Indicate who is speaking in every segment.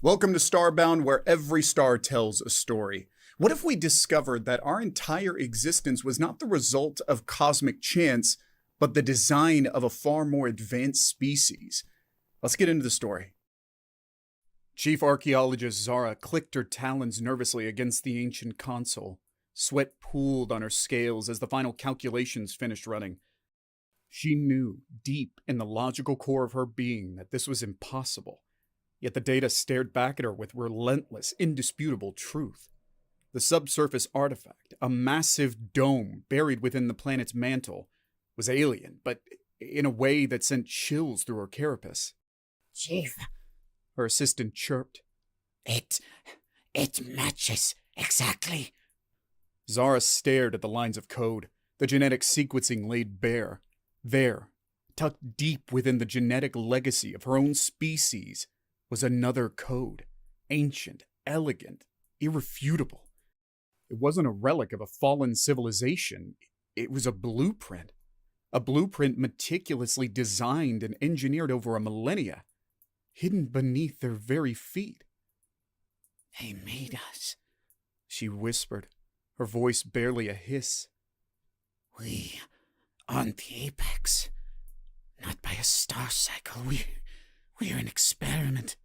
Speaker 1: Welcome to Starbound, where every star tells a story. What if we discovered that our entire existence was not the result of cosmic chance, but the design of a far more advanced species? Let's get into the story. Chief Archaeologist Zara clicked her talons nervously against the ancient console. Sweat pooled on her scales as the final calculations finished running. She knew, deep in the logical core of her being, that this was impossible. Yet the data stared back at her with relentless, indisputable truth. The subsurface artifact, a massive dome buried within the planet's mantle, was alien, but in a way that sent chills through her carapace.
Speaker 2: Chief,
Speaker 1: Her assistant chirped.
Speaker 2: it matches exactly.
Speaker 1: Zara stared at the lines of code, the genetic sequencing laid bare. There, tucked deep within the genetic legacy of her own species, was another code, ancient, elegant, irrefutable. It wasn't a relic of a fallen civilization. It was a blueprint meticulously designed and engineered over a millennia, hidden beneath their very feet.
Speaker 2: They made us.
Speaker 1: She whispered, her voice barely a hiss.
Speaker 2: We aren't the apex. Not by a star cycle. We're an experiment.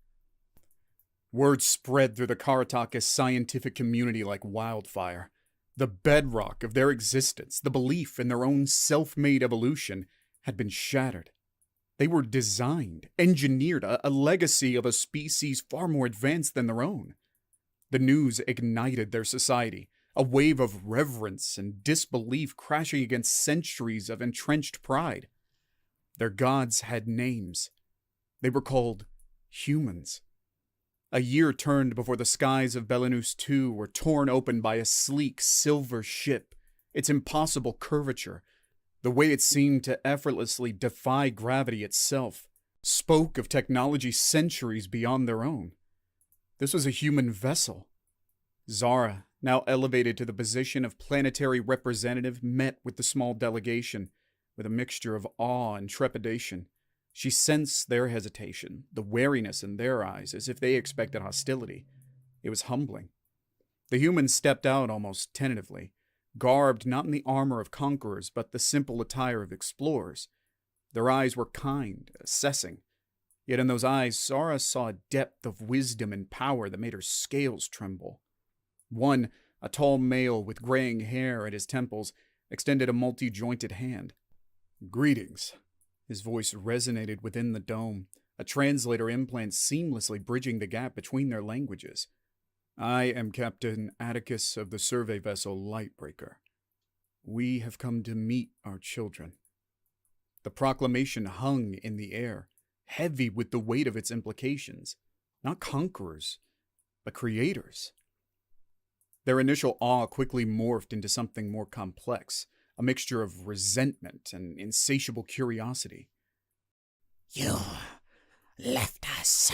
Speaker 1: Word spread through the Karatakis scientific community like wildfire. The bedrock of their existence, the belief in their own self-made evolution, had been shattered. They were designed, engineered, a legacy of a species far more advanced than their own. The news ignited their society, a wave of reverence and disbelief crashing against centuries of entrenched pride. Their gods had names. They were called humans. A year turned before the skies of Belenus II were torn open by a sleek silver ship, its impossible curvature, the way it seemed to effortlessly defy gravity itself, spoke of technology centuries beyond their own. This was a human vessel. Zara, now elevated to the position of planetary representative, met with the small delegation with a mixture of awe and trepidation. She sensed their hesitation, the wariness in their eyes, as if they expected hostility. It was humbling. The humans stepped out almost tentatively, garbed not in the armor of conquerors, but the simple attire of explorers. Their eyes were kind, assessing. Yet in those eyes, Zara saw a depth of wisdom and power that made her scales tremble. One, a tall male with graying hair at his temples, extended a multi-jointed hand. "Greetings." His voice resonated within the dome, a translator implant seamlessly bridging the gap between their languages. "I am Captain Atticus of the survey vessel Lightbreaker. We have come to meet our children." The proclamation hung in the air, heavy with the weight of its implications. Not conquerors, but creators. Their initial awe quickly morphed into something more complex, a mixture of resentment and insatiable curiosity.
Speaker 2: You left us.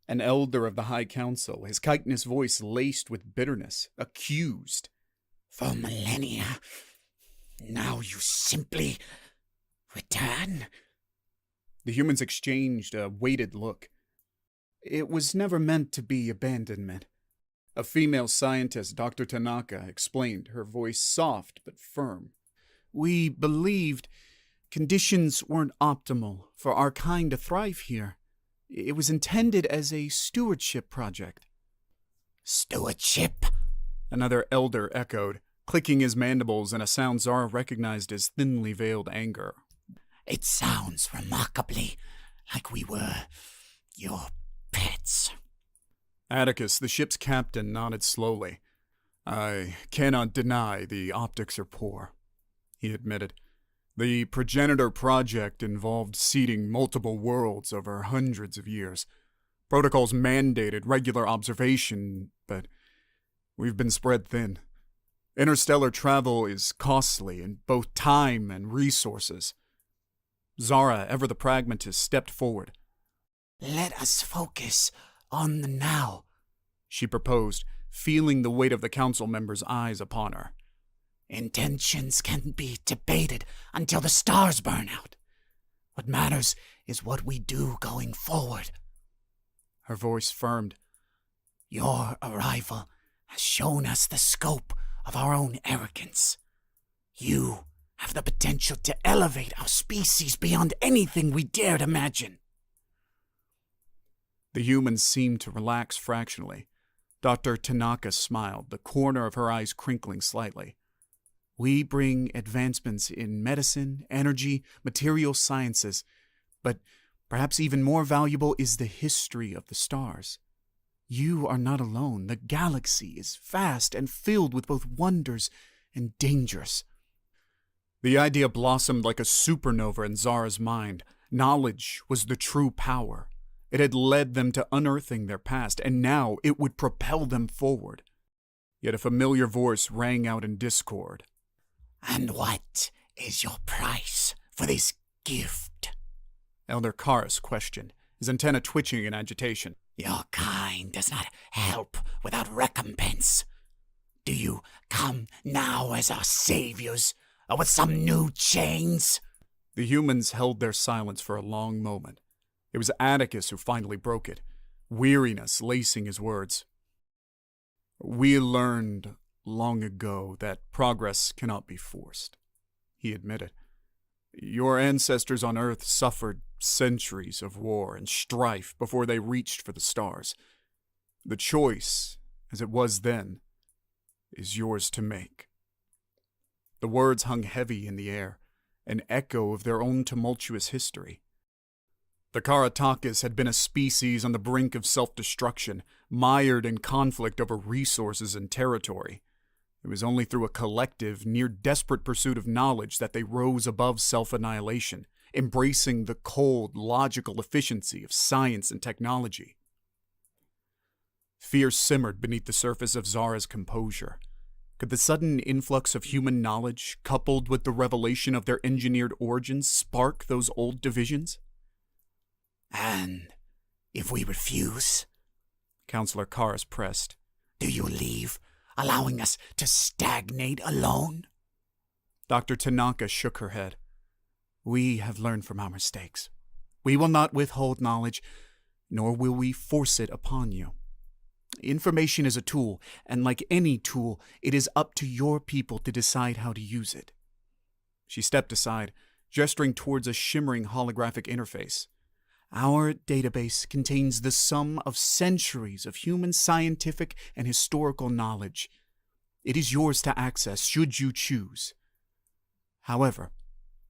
Speaker 1: An elder of the High Council, his chitinous voice laced with bitterness, accused.
Speaker 2: For millennia. Now you simply return.
Speaker 1: The humans exchanged a weighted look. It was never meant to be abandonment. A female scientist, Dr. Tanaka, explained, her voice soft but firm. We believed conditions weren't optimal for our kind to thrive here. It was intended as a stewardship project.
Speaker 2: Stewardship?
Speaker 1: Another elder echoed, clicking his mandibles in a sound Zara recognized as thinly veiled anger.
Speaker 2: It sounds remarkably like we were your pets.
Speaker 1: Atticus, the ship's captain, nodded slowly. "I cannot deny the optics are poor," he admitted. "The progenitor project involved seeding multiple worlds over hundreds of years. Protocols mandated regular observation, but we've been spread thin. Interstellar travel is costly in both time and resources." Zara, ever the pragmatist, stepped forward.
Speaker 2: Let us focus on the now,
Speaker 1: she proposed, feeling the weight of the council members' eyes upon her.
Speaker 2: Intentions can be debated until the stars burn out. What matters is what we do going forward.
Speaker 1: Her voice firmed.
Speaker 2: Your arrival has shown us the scope of our own arrogance. You have the potential to elevate our species beyond anything we dared imagine.
Speaker 1: The humans seemed to relax fractionally. Dr. Tanaka smiled, the corner of her eyes crinkling slightly. We bring advancements in medicine, energy, material sciences, but perhaps even more valuable is the history of the stars. You are not alone. The galaxy is vast and filled with both wonders and dangers. The idea blossomed like a supernova in Zara's mind. Knowledge was the true power. It had led them to unearthing their past, and now it would propel them forward. Yet a familiar voice rang out in discord.
Speaker 2: And what is your price for this gift?
Speaker 1: Elder Karas questioned, his antenna twitching in agitation.
Speaker 2: Your kind does not help without recompense. Do you come now as our saviors, or with some new chains?
Speaker 1: The humans held their silence for a long moment. It was Atticus who finally broke it, weariness lacing his words. We learned long ago that progress cannot be forced, he admitted. Your ancestors on Earth suffered centuries of war and strife before they reached for the stars. The choice, as it was then, is yours to make. The words hung heavy in the air, an echo of their own tumultuous history. The Karatakas had been a species on the brink of self-destruction, mired in conflict over resources and territory. It was only through a collective, near-desperate pursuit of knowledge that they rose above self-annihilation, embracing the cold, logical efficiency of science and technology. Fear simmered beneath the surface of Zara's composure. Could the sudden influx of human knowledge, coupled with the revelation of their engineered origins, spark those old divisions?
Speaker 2: And if we refuse?
Speaker 1: Counselor Karas pressed.
Speaker 2: Do you leave, allowing us to stagnate alone?
Speaker 1: Dr. Tanaka shook her head. We have learned from our mistakes. We will not withhold knowledge, nor will we force it upon you. Information is a tool, and like any tool, it is up to your people to decide how to use it. She stepped aside, gesturing towards a shimmering holographic interface. Our database contains the sum of centuries of human scientific and historical knowledge. It is yours to access should you choose. However,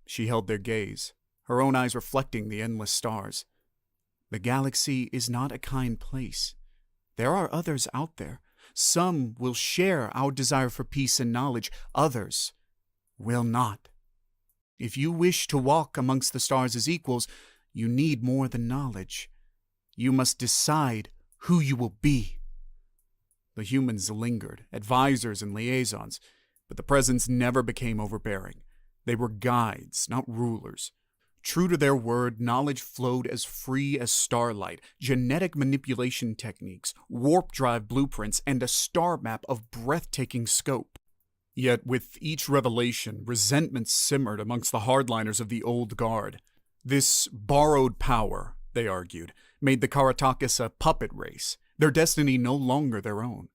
Speaker 1: she held their gaze, her own eyes reflecting the endless stars. The galaxy is not a kind place. There are others out there. Some will share our desire for peace and knowledge. Others will not. If you wish to walk amongst the stars as equals, you need more than knowledge. You must decide who you will be. The humans lingered, advisors and liaisons, but the presence never became overbearing. They were guides, not rulers. True to their word, knowledge flowed as free as starlight, genetic manipulation techniques, warp drive blueprints, and a star map of breathtaking scope. Yet with each revelation, resentment simmered amongst the hardliners of the old guard. This borrowed power, they argued, made the Karatakas a puppet race, their destiny no longer their own.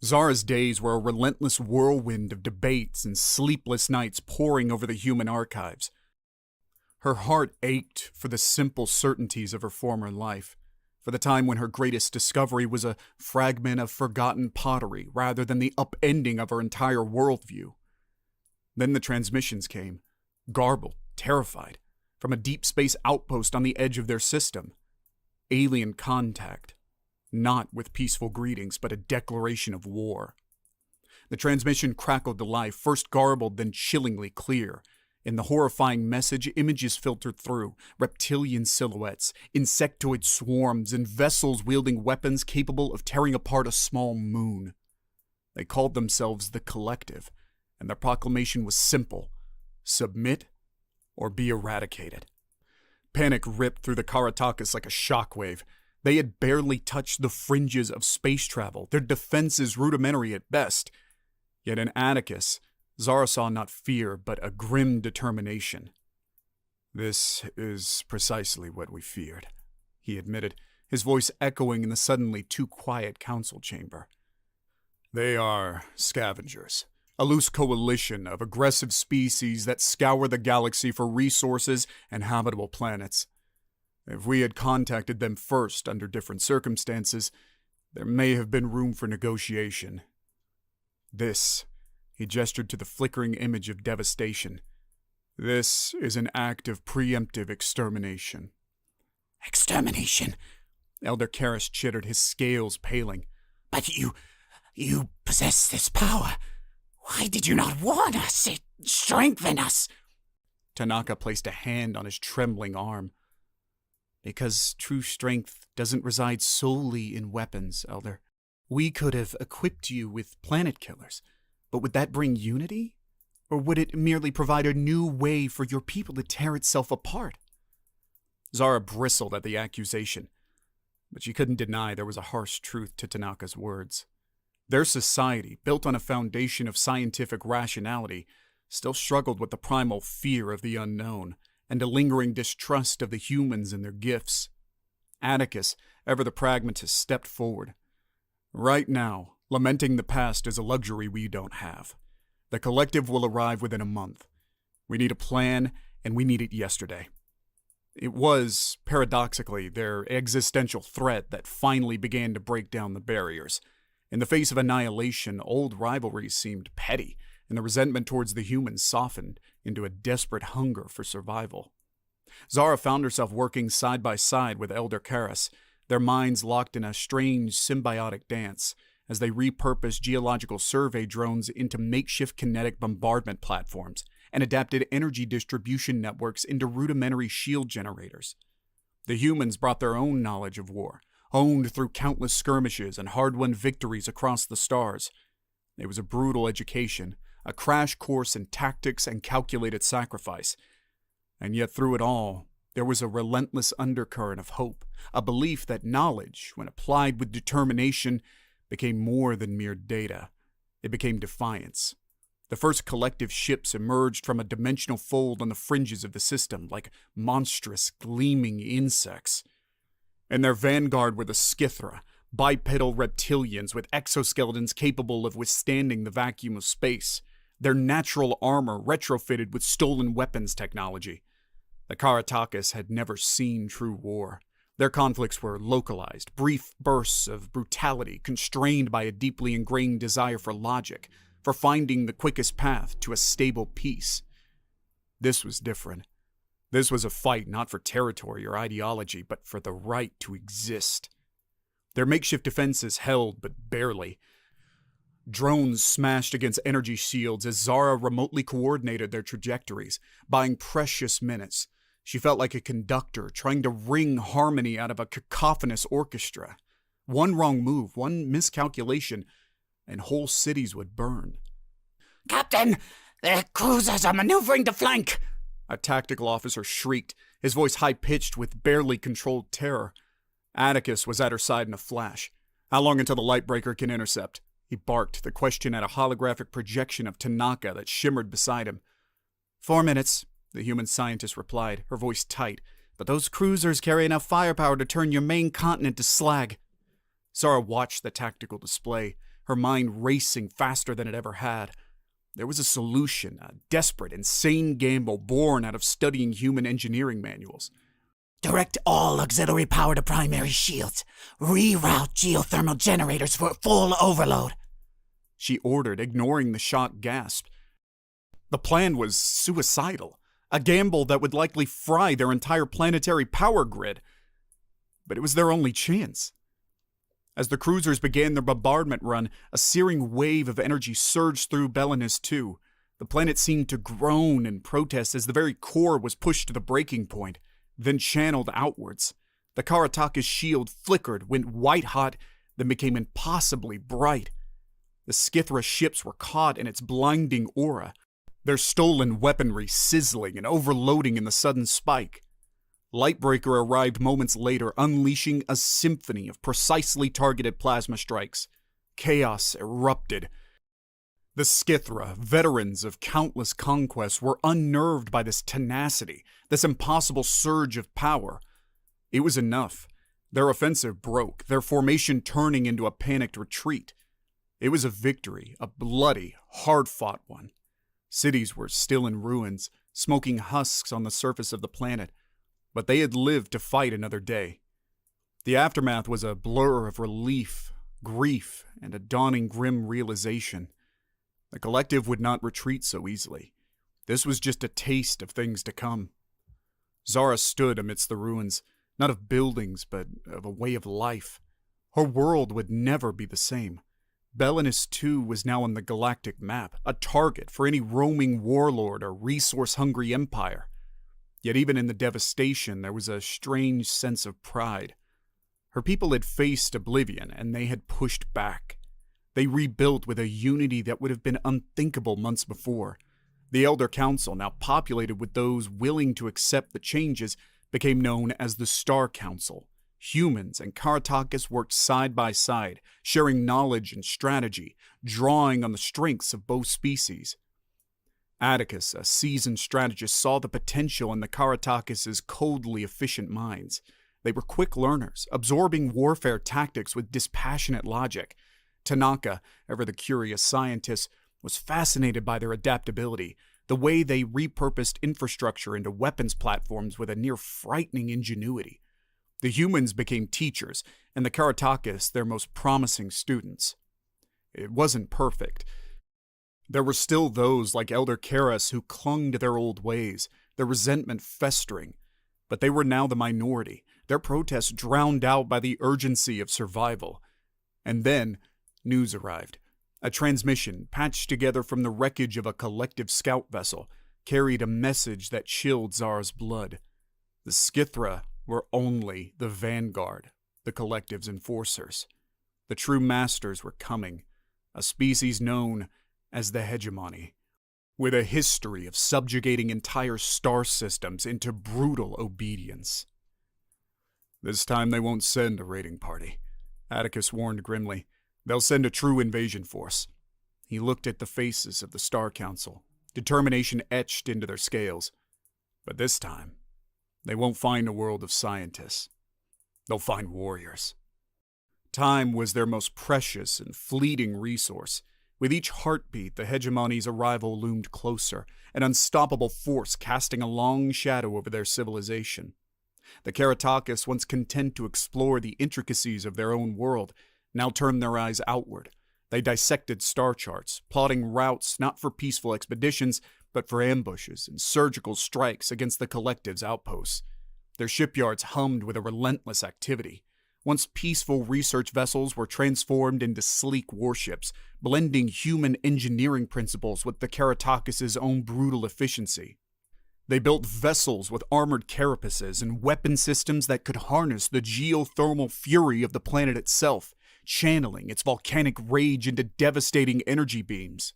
Speaker 1: Zara's days were a relentless whirlwind of debates and sleepless nights poring over the human archives. Her heart ached for the simple certainties of her former life, for the time when her greatest discovery was a fragment of forgotten pottery rather than the upending of her entire worldview. Then the transmissions came, garbled, terrified, from a deep space outpost on the edge of their system. Alien contact, not with peaceful greetings, but a declaration of war. The transmission crackled to life, first garbled, then chillingly clear. In the horrifying message, images filtered through, reptilian silhouettes, insectoid swarms, and vessels wielding weapons capable of tearing apart a small moon. They called themselves the Collective, and their proclamation was simple: submit or be eradicated. Panic ripped through the Karatakas like a shockwave. They had barely touched the fringes of space travel, their defenses rudimentary at best. Yet in Atticus, Zara saw not fear, but a grim determination. This is precisely what we feared, he admitted, his voice echoing in the suddenly too quiet council chamber. They are scavengers, a loose coalition of aggressive species that scour the galaxy for resources and habitable planets. If we had contacted them first under different circumstances, there may have been room for negotiation. This, he gestured to the flickering image of devastation. This is an act of preemptive extermination.
Speaker 2: Extermination?
Speaker 1: Elder Karras chittered, his scales paling.
Speaker 2: But you possess this power. Why did you not warn us? It strengthened us.
Speaker 1: Tanaka placed a hand on his trembling arm. Because true strength doesn't reside solely in weapons, Elder. We could have equipped you with planet killers, but would that bring unity? Or would it merely provide a new way for your people to tear itself apart? Zara bristled at the accusation, but she couldn't deny there was a harsh truth to Tanaka's words. Their society, built on a foundation of scientific rationality, still struggled with the primal fear of the unknown and a lingering distrust of the humans and their gifts. Atticus, ever the pragmatist, stepped forward. Right now, lamenting the past is a luxury we don't have. The collective will arrive within a month. We need a plan, and we need it yesterday. It was, paradoxically, their existential threat that finally began to break down the barriers. In the face of annihilation, old rivalries seemed petty, and the resentment towards the humans softened into a desperate hunger for survival. Zara found herself working side by side with Elder Karras, their minds locked in a strange symbiotic dance, as they repurposed geological survey drones into makeshift kinetic bombardment platforms and adapted energy distribution networks into rudimentary shield generators. The humans brought their own knowledge of war, honed through countless skirmishes and hard-won victories across the stars. It was a brutal education, a crash course in tactics and calculated sacrifice. And yet through it all, there was a relentless undercurrent of hope, a belief that knowledge, when applied with determination, became more than mere data. It became defiance. The first collective ships emerged from a dimensional fold on the fringes of the system, like monstrous, gleaming insects. In their vanguard were the Scythra, bipedal reptilians with exoskeletons capable of withstanding the vacuum of space, their natural armor retrofitted with stolen weapons technology. The Karatakis had never seen true war. Their conflicts were localized, brief bursts of brutality constrained by a deeply ingrained desire for logic, for finding the quickest path to a stable peace. This was different. This was a fight not for territory or ideology, but for the right to exist. Their makeshift defenses held, but barely. Drones smashed against energy shields as Zara remotely coordinated their trajectories, buying precious minutes. She felt like a conductor trying to wring harmony out of a cacophonous orchestra. One wrong move, one miscalculation, and whole cities would burn.
Speaker 2: Captain, the cruisers are maneuvering to flank!
Speaker 1: A tactical officer shrieked, his voice high-pitched with barely controlled terror. Atticus was at her side in a flash. How long until the lightbreaker can intercept? He barked, the question at a holographic projection of Tanaka that shimmered beside him. 4 minutes, the human scientist replied, her voice tight. But those cruisers carry enough firepower to turn your main continent to slag. Zara watched the tactical display, her mind racing faster than it ever had. There was a solution, a desperate, insane gamble born out of studying human engineering manuals.
Speaker 2: Direct all auxiliary power to primary shields. Reroute geothermal generators for full overload.
Speaker 1: She ordered, ignoring the shocked gasp. The plan was suicidal, a gamble that would likely fry their entire planetary power grid. But it was their only chance. As the cruisers began their bombardment run, a searing wave of energy surged through Belinus II. The planet seemed to groan in protest as the very core was pushed to the breaking point, then channeled outwards. The Karataka's shield flickered, went white-hot, then became impossibly bright. The Scythra ships were caught in its blinding aura, their stolen weaponry sizzling and overloading in the sudden spike. Lightbreaker arrived moments later, unleashing a symphony of precisely targeted plasma strikes. Chaos erupted. The Scythra, veterans of countless conquests, were unnerved by this tenacity, this impossible surge of power. It was enough. Their offensive broke, their formation turning into a panicked retreat. It was a victory, a bloody, hard-fought one. Cities were still in ruins, smoking husks on the surface of the planet, but they had lived to fight another day. The aftermath was a blur of relief, grief, and a dawning grim realization. The collective would not retreat so easily. This was just a taste of things to come. Zara stood amidst the ruins, not of buildings, but of a way of life. Her world would never be the same. Belinus, too, was now on the galactic map, a target for any roaming warlord or resource-hungry empire. Yet even in the devastation, there was a strange sense of pride. Her people had faced oblivion, and they had pushed back. They rebuilt with a unity that would have been unthinkable months before. The Elder Council, now populated with those willing to accept the changes, became known as the Star Council. Humans and Karatakis worked side by side, sharing knowledge and strategy, drawing on the strengths of both species. Atticus, a seasoned strategist, saw the potential in the Karatakis' coldly efficient minds. They were quick learners, absorbing warfare tactics with dispassionate logic. Tanaka, ever the curious scientist, was fascinated by their adaptability, the way they repurposed infrastructure into weapons platforms with a near frightening ingenuity. The humans became teachers, and the Karatakis their most promising students. It wasn't perfect. There were still those like Elder Karas who clung to their old ways, their resentment festering. But they were now the minority, their protests drowned out by the urgency of survival. And then, news arrived. A transmission, patched together from the wreckage of a collective scout vessel, carried a message that chilled Zara's blood. The Skithra were only the vanguard, the collective's enforcers. The true masters were coming, a species known as the hegemony, with a history of subjugating entire star systems into brutal obedience. This time they won't send a raiding party, Atticus warned grimly. They'll send a true invasion force. He looked at the faces of the Star Council, determination etched into their scales. But this time, they won't find a world of scientists. They'll find warriors. Time was their most precious and fleeting resource. With each heartbeat, the hegemony's arrival loomed closer, an unstoppable force casting a long shadow over their civilization. The Karatakis, once content to explore the intricacies of their own world, now turned their eyes outward. They dissected star charts, plotting routes not for peaceful expeditions, but for ambushes and surgical strikes against the collective's outposts. Their shipyards hummed with a relentless activity. Once peaceful research vessels were transformed into sleek warships, blending human engineering principles with the Karatakis' own brutal efficiency. They built vessels with armored carapaces and weapon systems that could harness the geothermal fury of the planet itself, channeling its volcanic rage into devastating energy beams.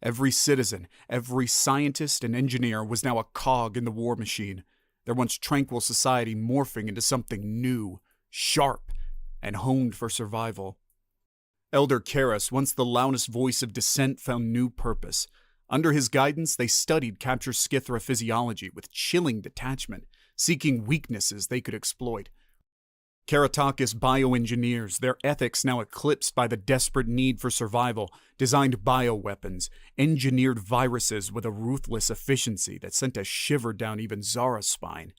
Speaker 1: Every citizen, every scientist and engineer was now a cog in the war machine, their once tranquil society morphing into something new, sharp, and honed for survival. Elder Karas, once the loudest voice of dissent, found new purpose. Under his guidance, they studied captured Skithra physiology with chilling detachment, seeking weaknesses they could exploit. Karatakis bioengineers, their ethics now eclipsed by the desperate need for survival, designed bioweapons, engineered viruses with a ruthless efficiency that sent a shiver down even Zara's spine.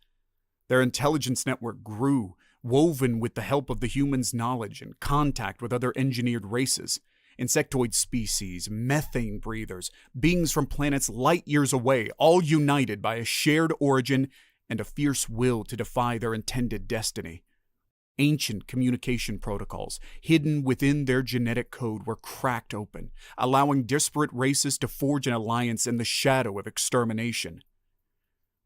Speaker 1: Their intelligence network grew, woven with the help of the humans' knowledge and contact with other engineered races. Insectoid species, methane breathers, beings from planets light years away, all united by a shared origin and a fierce will to defy their intended destiny. Ancient communication protocols, hidden within their genetic code, were cracked open, allowing disparate races to forge an alliance in the shadow of extermination.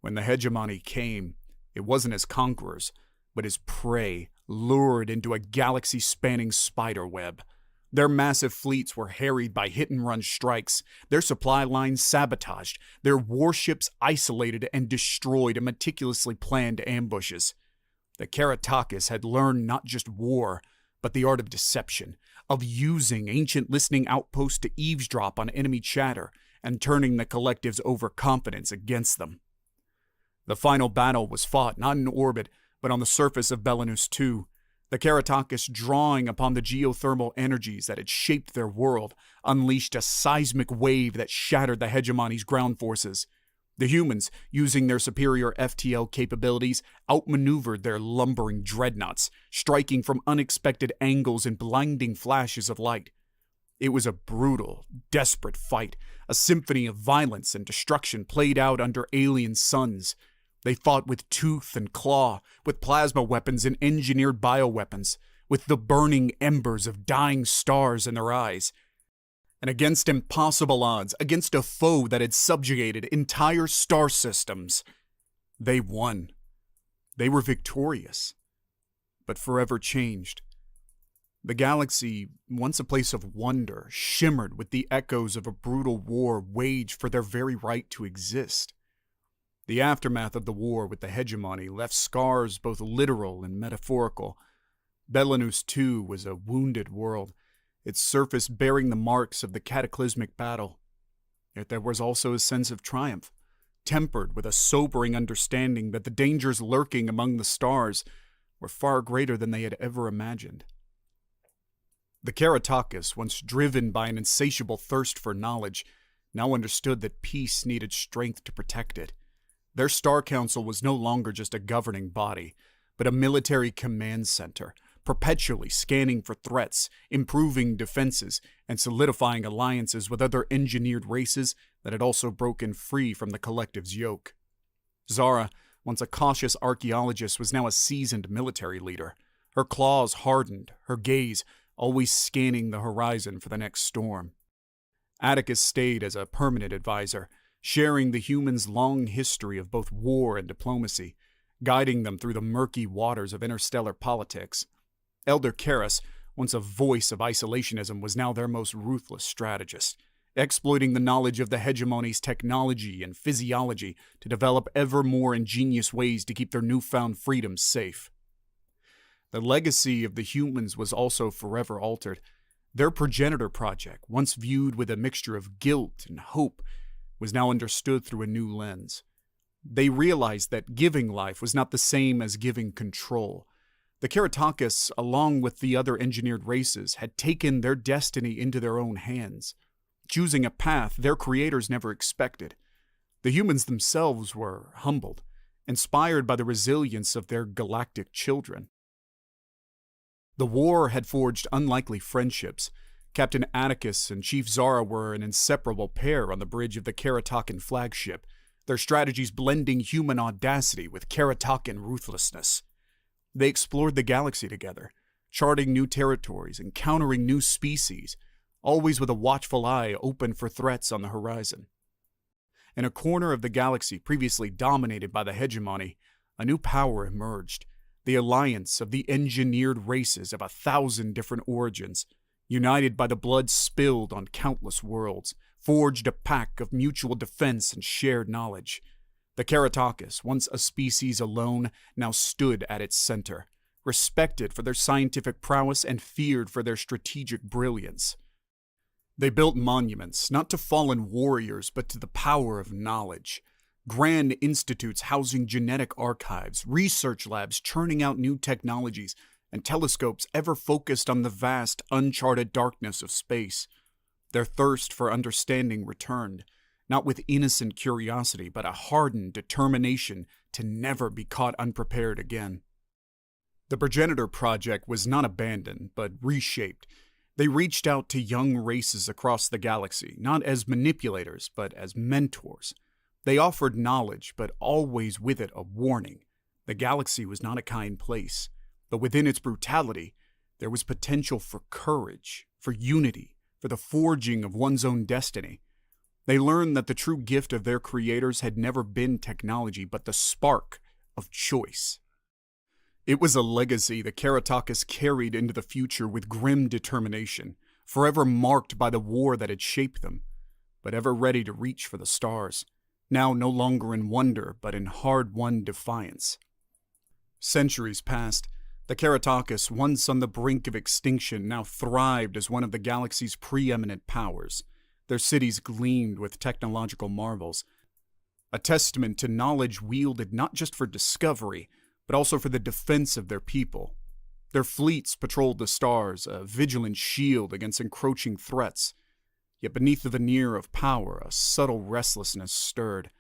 Speaker 1: When the hegemony came, it wasn't as conquerors, but as prey, lured into a galaxy-spanning spiderweb. Their massive fleets were harried by hit-and-run strikes, their supply lines sabotaged, their warships isolated and destroyed in meticulously planned ambushes. The Karatakis had learned not just war, but the art of deception, of using ancient listening outposts to eavesdrop on enemy chatter and turning the collective's overconfidence against them. The final battle was fought not in orbit, But on the surface of Belanus II, the Karatakis, drawing upon the geothermal energies that had shaped their world, unleashed a seismic wave that shattered the hegemony's ground forces. The humans, using their superior FTL capabilities, outmaneuvered their lumbering dreadnoughts, striking from unexpected angles and blinding flashes of light. It was a brutal, desperate fight, a symphony of violence and destruction played out under alien suns. They fought with tooth and claw, with plasma weapons and engineered bioweapons, with the burning embers of dying stars in their eyes. And against impossible odds, against a foe that had subjugated entire star systems, they won. They were victorious, but forever changed. The galaxy, once a place of wonder, shimmered with the echoes of a brutal war waged for their very right to exist. The aftermath of the war with the hegemony left scars both literal and metaphorical. Belanus II was a wounded world, its surface bearing the marks of the cataclysmic battle. Yet there was also a sense of triumph, tempered with a sobering understanding that the dangers lurking among the stars were far greater than they had ever imagined. The Karatakis, once driven by an insatiable thirst for knowledge, now understood that peace needed strength to protect it. Their Star Council was no longer just a governing body, but a military command center, perpetually scanning for threats, improving defenses, and solidifying alliances with other engineered races that had also broken free from the collective's yoke. Zara, once a cautious archaeologist, was now a seasoned military leader. Her claws hardened, her gaze always scanning the horizon for the next storm. Atticus stayed as a permanent advisor, sharing the humans' long history of both war and diplomacy, guiding them through the murky waters of interstellar politics. Elder Karras, once a voice of isolationism, was now their most ruthless strategist, exploiting the knowledge of the hegemony's technology and physiology to develop ever more ingenious ways to keep their newfound freedoms safe. The legacy of the humans was also forever altered. Their progenitor project, once viewed with a mixture of guilt and hope, was now understood through a new lens. They realized that giving life was not the same as giving control. The Karatakis, along with the other engineered races, had taken their destiny into their own hands, choosing a path their creators never expected. The humans themselves were humbled, inspired by the resilience of their galactic children. The war had forged unlikely friendships. Captain Atticus and Chief Zara were an inseparable pair on the bridge of the Karatakan flagship, their strategies blending human audacity with Karatakan ruthlessness. They explored the galaxy together, charting new territories, encountering new species, always with a watchful eye open for threats on the horizon. In a corner of the galaxy previously dominated by the hegemony, a new power emerged, the alliance of the engineered races of 1,000 different origins, united by the blood spilled on countless worlds, forged a pact of mutual defense and shared knowledge. The Karatakis, once a species alone, now stood at its center, respected for their scientific prowess and feared for their strategic brilliance. They built monuments, not to fallen warriors, but to the power of knowledge. Grand institutes housing genetic archives, research labs churning out new technologies, and telescopes ever focused on the vast, uncharted darkness of space. Their thirst for understanding returned, not with innocent curiosity, but a hardened determination to never be caught unprepared again. The Progenitor Project was not abandoned, but reshaped. They reached out to young races across the galaxy, not as manipulators, but as mentors. They offered knowledge, but always with it a warning. The galaxy was not a kind place, but within its brutality, there was potential for courage, for unity, for the forging of one's own destiny. They learned that the true gift of their creators had never been technology, but the spark of choice. It was a legacy the Karatakis carried into the future with grim determination, forever marked by the war that had shaped them, but ever ready to reach for the stars, now no longer in wonder, but in hard-won defiance. Centuries passed. The Karatakis, once on the brink of extinction, now thrived as one of the galaxy's preeminent powers. Their cities gleamed with technological marvels, a testament to knowledge wielded not just for discovery, but also for the defense of their people. Their fleets patrolled the stars, a vigilant shield against encroaching threats. Yet beneath the veneer of power, a subtle restlessness stirred.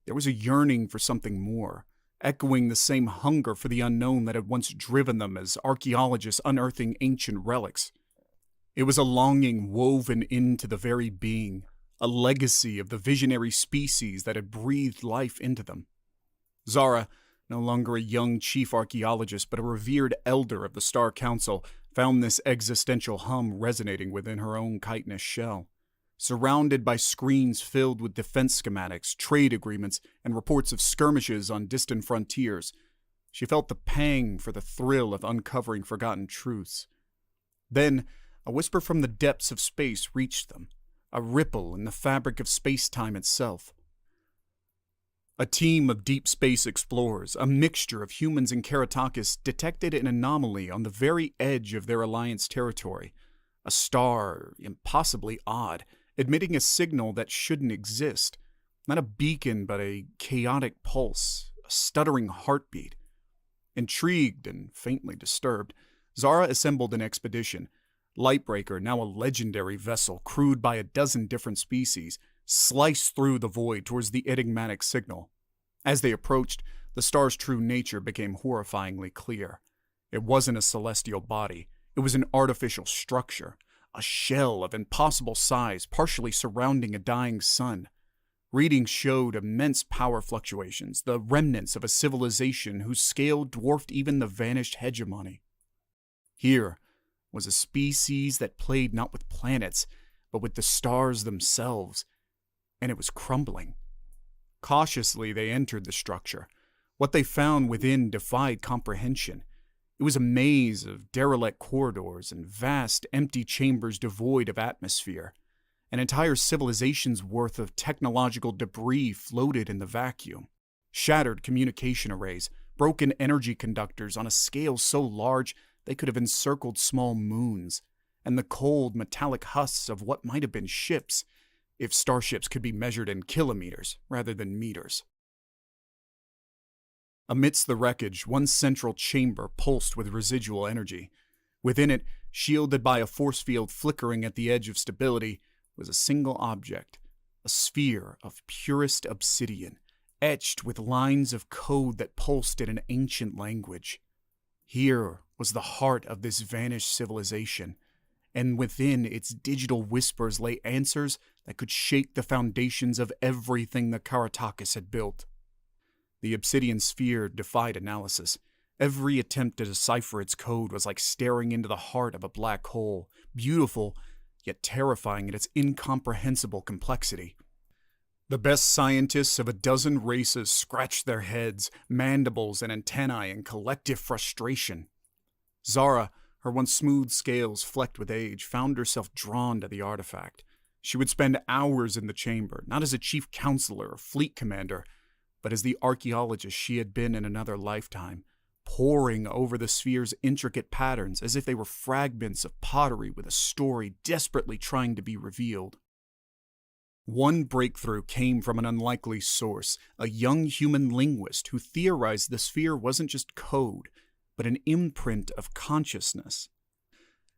Speaker 1: There was a yearning for something more, echoing the same hunger for the unknown that had once driven them as archaeologists unearthing ancient relics. It was a longing woven into the very being, a legacy of the visionary species that had breathed life into them. Zara, no longer a young chief archaeologist but a revered elder of the Star Council, found this existential hum resonating within her own chitinous shell. Surrounded by screens filled with defense schematics, trade agreements, and reports of skirmishes on distant frontiers, she felt the pang for the thrill of uncovering forgotten truths. Then, a whisper from the depths of space reached them, a ripple in the fabric of space-time itself. A team of deep space explorers, a mixture of humans and Karatakis, detected an anomaly on the very edge of their Alliance territory. A star, impossibly odd, emitting a signal that shouldn't exist. Not a beacon, but a chaotic pulse, a stuttering heartbeat. Intrigued and faintly disturbed, Zara assembled an expedition. Lightbreaker, now a legendary vessel crewed by a dozen different species, sliced through the void towards the enigmatic signal. As they approached, the star's true nature became horrifyingly clear. It wasn't a celestial body. It was an artificial structure, a shell of impossible size partially surrounding a dying sun. Readings showed immense power fluctuations, the remnants of a civilization whose scale dwarfed even the vanished hegemony. Here was a species that played not with planets, but with the stars themselves, and it was crumbling. Cautiously, they entered the structure. What they found within defied comprehension. It was a maze of derelict corridors and vast, empty chambers devoid of atmosphere. An entire civilization's worth of technological debris floated in the vacuum. Shattered communication arrays, broken energy conductors on a scale so large they could have encircled small moons, and the cold, metallic husks of what might have been ships, if starships could be measured in kilometers rather than meters. Amidst the wreckage, one central chamber pulsed with residual energy. Within it, shielded by a force field flickering at the edge of stability, was a single object, a sphere of purest obsidian, etched with lines of code that pulsed in an ancient language. Here was the heart of this vanished civilization, and within its digital whispers lay answers that could shake the foundations of everything the Karatakis had built. The obsidian sphere defied analysis. Every attempt to decipher its code was like staring into the heart of a black hole, beautiful, yet terrifying in its incomprehensible complexity. The best scientists of a dozen races scratched their heads, mandibles, and antennae in collective frustration. Zara, her once smooth scales flecked with age, found herself drawn to the artifact. She would spend hours in the chamber, not as a chief counselor or fleet commander, but as the archaeologist she had been in another lifetime, poring over the sphere's intricate patterns as if they were fragments of pottery with a story desperately trying to be revealed. One breakthrough came from an unlikely source, a young human linguist who theorized the sphere wasn't just code, but an imprint of consciousness.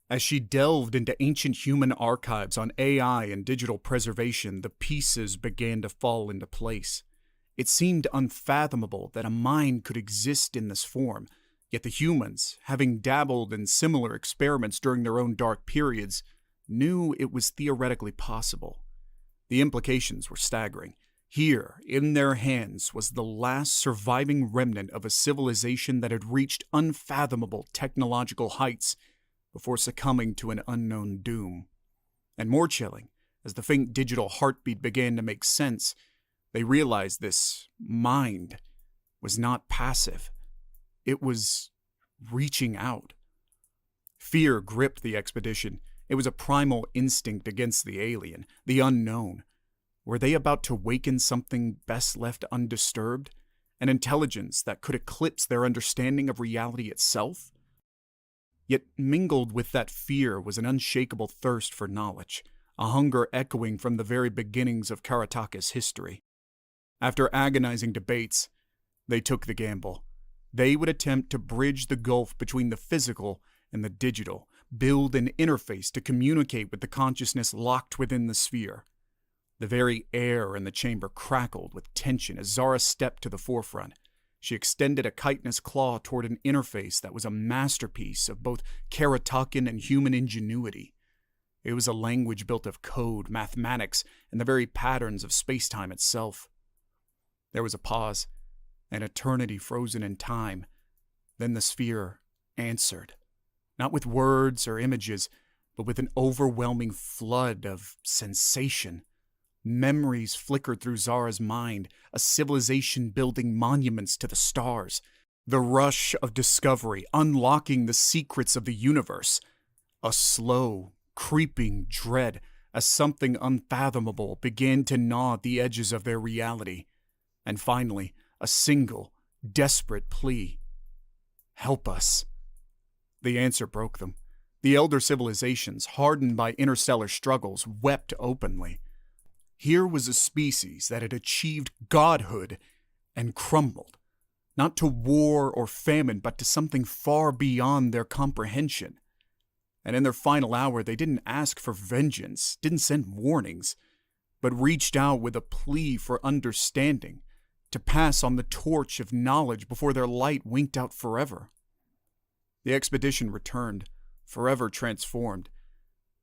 Speaker 1: As she delved into ancient human archives on AI and digital preservation, the pieces began to fall into place. It seemed unfathomable that a mind could exist in this form, yet the humans, having dabbled in similar experiments during their own dark periods, knew it was theoretically possible. The implications were staggering. Here, in their hands, was the last surviving remnant of a civilization that had reached unfathomable technological heights before succumbing to an unknown doom. And more chilling, as the faint digital heartbeat began to make sense, they realized this mind was not passive. It was reaching out. Fear gripped the expedition. It was a primal instinct against the alien, the unknown. Were they about to waken something best left undisturbed? An intelligence that could eclipse their understanding of reality itself? Yet mingled with that fear was an unshakable thirst for knowledge, a hunger echoing from the very beginnings of Karatakis history. After agonizing debates, they took the gamble. They would attempt to bridge the gulf between the physical and the digital, build an interface to communicate with the consciousness locked within the sphere. The very air in the chamber crackled with tension as Zara stepped to the forefront. She extended a chitinous claw toward an interface that was a masterpiece of both Karatakan and human ingenuity. It was a language built of code, mathematics, and the very patterns of space-time itself. There was a pause, an eternity frozen in time. Then the sphere answered, not with words or images, but with an overwhelming flood of sensation. Memories flickered through Zara's mind, a civilization building monuments to the stars, the rush of discovery, unlocking the secrets of the universe, a slow, creeping dread as something unfathomable began to gnaw at the edges of their reality, and finally, a single, desperate plea. Help us. The answer broke them. The elder civilizations, hardened by interstellar struggles, wept openly. Here was a species that had achieved godhood and crumbled, not to war or famine, but to something far beyond their comprehension. And in their final hour, they didn't ask for vengeance, didn't send warnings, but reached out with a plea for understanding, to pass on the torch of knowledge before their light winked out forever. The expedition returned, forever transformed.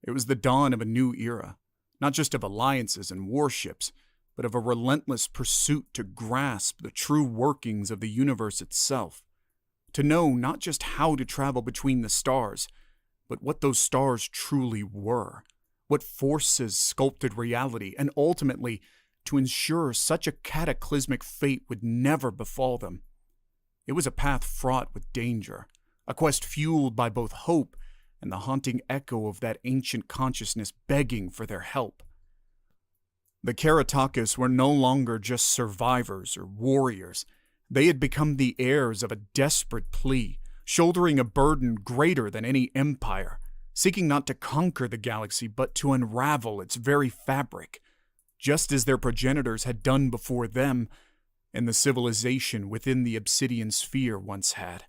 Speaker 1: It was the dawn of a new era. Not just of alliances and warships, but of a relentless pursuit to grasp the true workings of the universe itself, to know not just how to travel between the stars, but what those stars truly were, what forces sculpted reality, and ultimately to ensure such a cataclysmic fate would never befall them. It was a path fraught with danger, a quest fueled by both hope and the haunting echo of that ancient consciousness begging for their help. The Karatakas were no longer just survivors or warriors. They had become the heirs of a desperate plea, shouldering a burden greater than any empire, seeking not to conquer the galaxy but to unravel its very fabric, just as their progenitors had done before them and the civilization within the obsidian sphere once had.